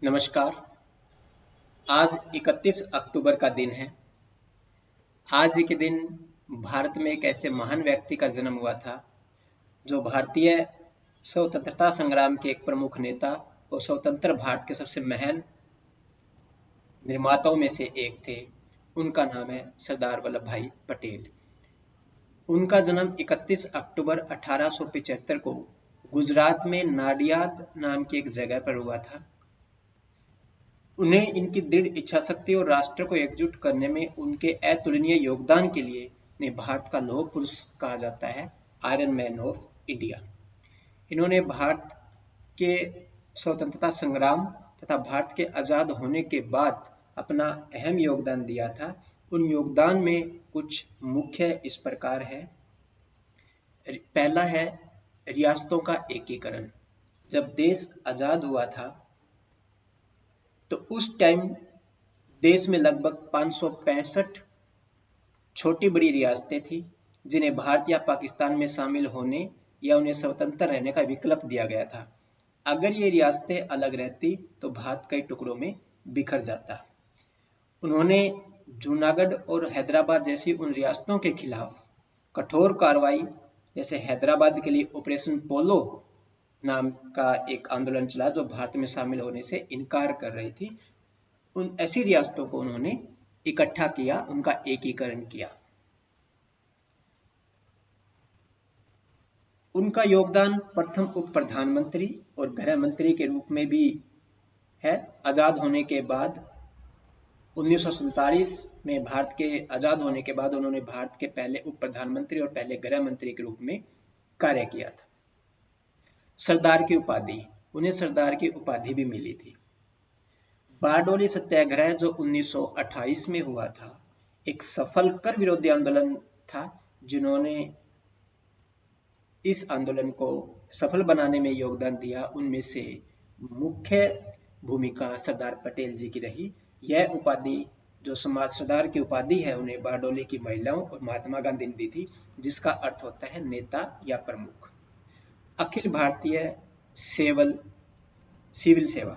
नमस्कार। आज 31 अक्टूबर का दिन है। आज ही के दिन भारत में एक ऐसे महान व्यक्ति का जन्म हुआ था जो भारतीय स्वतंत्रता संग्राम के एक प्रमुख नेता और स्वतंत्र भारत के सबसे महान निर्माताओं में से एक थे। उनका नाम है सरदार वल्लभ भाई पटेल। उनका जन्म 31 अक्टूबर 1875 को गुजरात में नाडियाद नाम की एक जगह पर हुआ था। उन्हें इनकी दृढ़ इच्छाशक्ति और राष्ट्र को एकजुट करने में उनके अतुलनीय योगदान के लिए इन्हें भारत का लौह पुरुष कहा जाता है, आयरन मैन ऑफ इंडिया। इन्होंने भारत के स्वतंत्रता संग्राम तथा भारत के आज़ाद होने के बाद अपना अहम योगदान दिया था। उन योगदान में कुछ मुख्य इस प्रकार है। पहला है रियासतों का एकीकरण। जब देश आज़ाद हुआ था तो उस टाइम देश में लगभग 565 छोटी बड़ी रियासतें थी जिन्हें भारत या पाकिस्तान में शामिल होने या उन्हें स्वतंत्र रहने का विकल्प दिया गया था। अगर ये रियासतें अलग रहती तो भारत कई टुकड़ों में बिखर जाता। उन्होंने जूनागढ़ और हैदराबाद जैसी उन रियासतों के खिलाफ कठोर कार्रवाई, जैसे हैदराबाद के लिए ऑपरेशन पोलो नाम का एक आंदोलन चला जो भारत में शामिल होने से इनकार कर रही थी। उन ऐसी रियासतों को उन्होंने इकट्ठा किया, उनका एकीकरण किया। उनका योगदान प्रथम उप प्रधानमंत्री और गृह मंत्री के रूप में भी है। आजाद होने के बाद 1947 में भारत के आजाद होने के बाद उन्होंने भारत के पहले उप प्रधानमंत्री और पहले गृह मंत्री के रूप में कार्य किया था। सरदार की उपाधि, उन्हें सरदार की उपाधि भी मिली थी। बारडोली सत्याग्रह जो 1928 में हुआ था, एक सफल कर विरोधी आंदोलन था। जिन्होंने इस आंदोलन को सफल बनाने में योगदान दिया, उनमें से मुख्य भूमिका सरदार पटेल जी की रही। यह उपाधि जो समाज सरदार की उपाधि है, उन्हें बारडोली की महिलाओं और महात्मा गांधी ने दी थी, जिसका अर्थ होता है नेता या प्रमुख। अखिल भारतीय सिविल सेवा,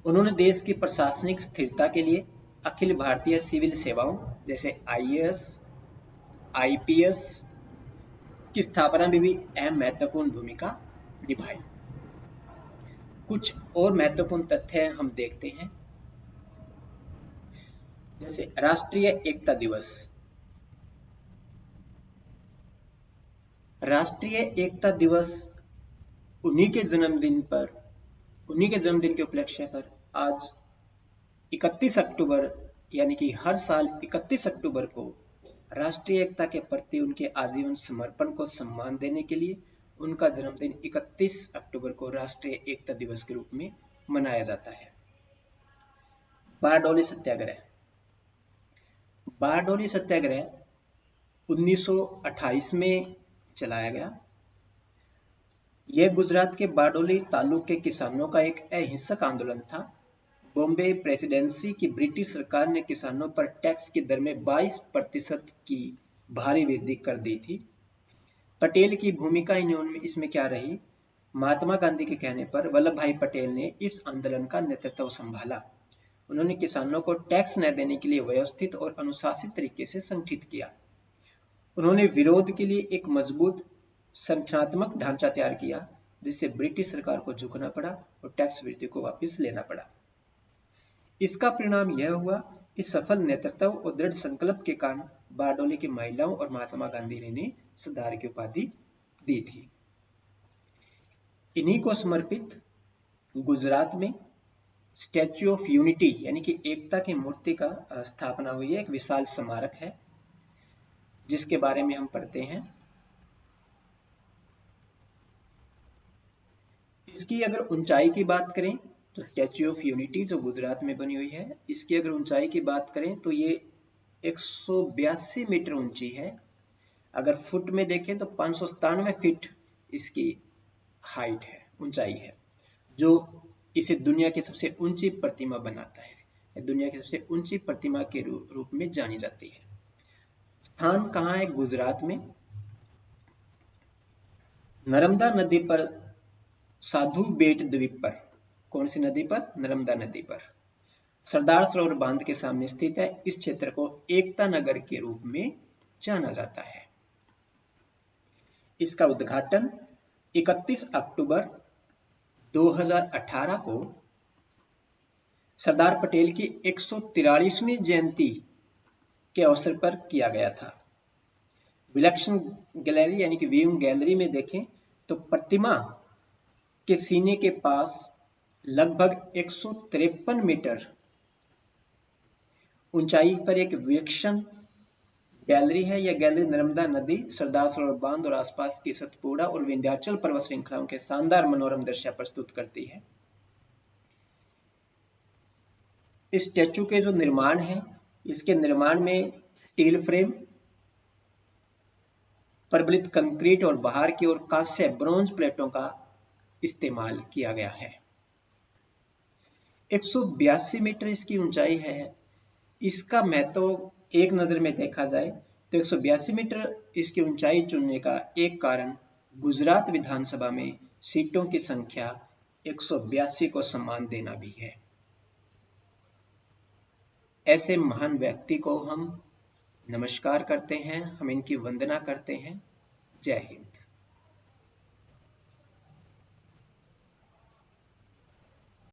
उन्होंने देश की प्रशासनिक स्थिरता के लिए अखिल भारतीय सिविल सेवाओं जैसे आईएएस, आईपीएस की स्थापना में भी अहम महत्वपूर्ण भूमिका निभाई। कुछ और महत्वपूर्ण तथ्य हम देखते हैं, जैसे राष्ट्रीय एकता दिवस। राष्ट्रीय एकता दिवस उन्हीं के जन्मदिन के उपलक्ष्य पर आज 31 अक्टूबर यानी कि हर साल 31 अक्टूबर को राष्ट्रीय एकता के प्रति उनके आजीवन समर्पण को सम्मान देने के लिए उनका जन्मदिन 31 अक्टूबर को राष्ट्रीय एकता दिवस के रूप में मनाया जाता है। बारडोली सत्याग्रह, बारडोली सत्याग्रह 1928 में चलाया गया। यह गुजरात के बारडोली तालुक के किसानों का एक अहिंसक आंदोलन था। बॉम्बे प्रेसिडेंसी की ब्रिटिश सरकार ने किसानों पर टैक्स की दर में 22% की भारी वृद्धि कर दी थी। पटेल की भूमिका इसमें क्या रही? महात्मा गांधी के कहने पर वल्लभ भाई पटेल ने इस आंदोलन का नेतृत्व संभाला। उन्होंने किसानों को टैक्स न देने के लिए व्यवस्थित और अनुशासित तरीके से संगठित किया। उन्होंने विरोध के लिए एक मजबूत संगठनात्मक ढांचा तैयार किया, जिससे ब्रिटिश सरकार को झुकना पड़ा और टैक्स वृद्धि को वापस लेना पड़ा। इसका परिणाम यह हुआ कि सफल नेतृत्व और दृढ़ संकल्प के कारण बारडोली की महिलाओं और महात्मा गांधी ने इन्हें सरदार की उपाधि दी थी। इन्हीं को समर्पित गुजरात में स्टैच्यू ऑफ यूनिटी यानी कि एकता की मूर्ति का स्थापना हुई है। एक विशाल स्मारक है जिसके बारे में हम पढ़ते हैं। इसकी अगर ऊंचाई की बात करें तो स्टैच्यू ऑफ यूनिटी जो गुजरात में बनी हुई है, इसकी अगर ऊंचाई की बात करें तो ये 182 मीटर ऊंची है। अगर फुट में देखें तो 597 फीट इसकी हाइट है, ऊंचाई है, जो इसे दुनिया की सबसे ऊंची प्रतिमा बनाता है। दुनिया की सबसे ऊंची प्रतिमा के रूप में जानी जाती है। स्थान कहाँ है? गुजरात में नर्मदा नदी पर साधु बेट द्वीप पर कौन सी नदी पर? नर्मदा नदी पर। सरदार सरोवर बांध के सामने स्थित है। इस क्षेत्र को एकता नगर के रूप में जाना जाता है। इसका उद्घाटन 31 अक्टूबर 2018 को सरदार पटेल की 143वीं जयंती के अवसर पर किया गया था। विलक्षण गैलरी यानी कि व्यूइंग गैलरी में देखें तो प्रतिमा के सीने के पास लगभग 153 मीटर ऊंचाई पर एक वीक्षण गैलरी है। यह गैलरी नर्मदा नदी, सरदार सरोवर बांध और आसपास की सतपुड़ा और विंध्याचल पर्वत श्रृंखलाओं के शानदार मनोरम दृश्य प्रस्तुत करती है। इस स्टैचू के जो निर्माण है, इसके निर्माण में स्टील फ्रेम, प्रबलित कंक्रीट और बाहर की ओर कांस्य ब्रॉन्ज प्लेटों का इस्तेमाल किया गया है। 182 मीटर इसकी ऊंचाई है। इसका महत्व एक नजर में देखा जाए तो 182 मीटर इसकी ऊंचाई चुनने का एक कारण गुजरात विधानसभा में सीटों की संख्या 182 को सम्मान देना भी है। ऐसे महान व्यक्ति को हम नमस्कार करते हैं, हम इनकी वंदना करते हैं। जय हिंद।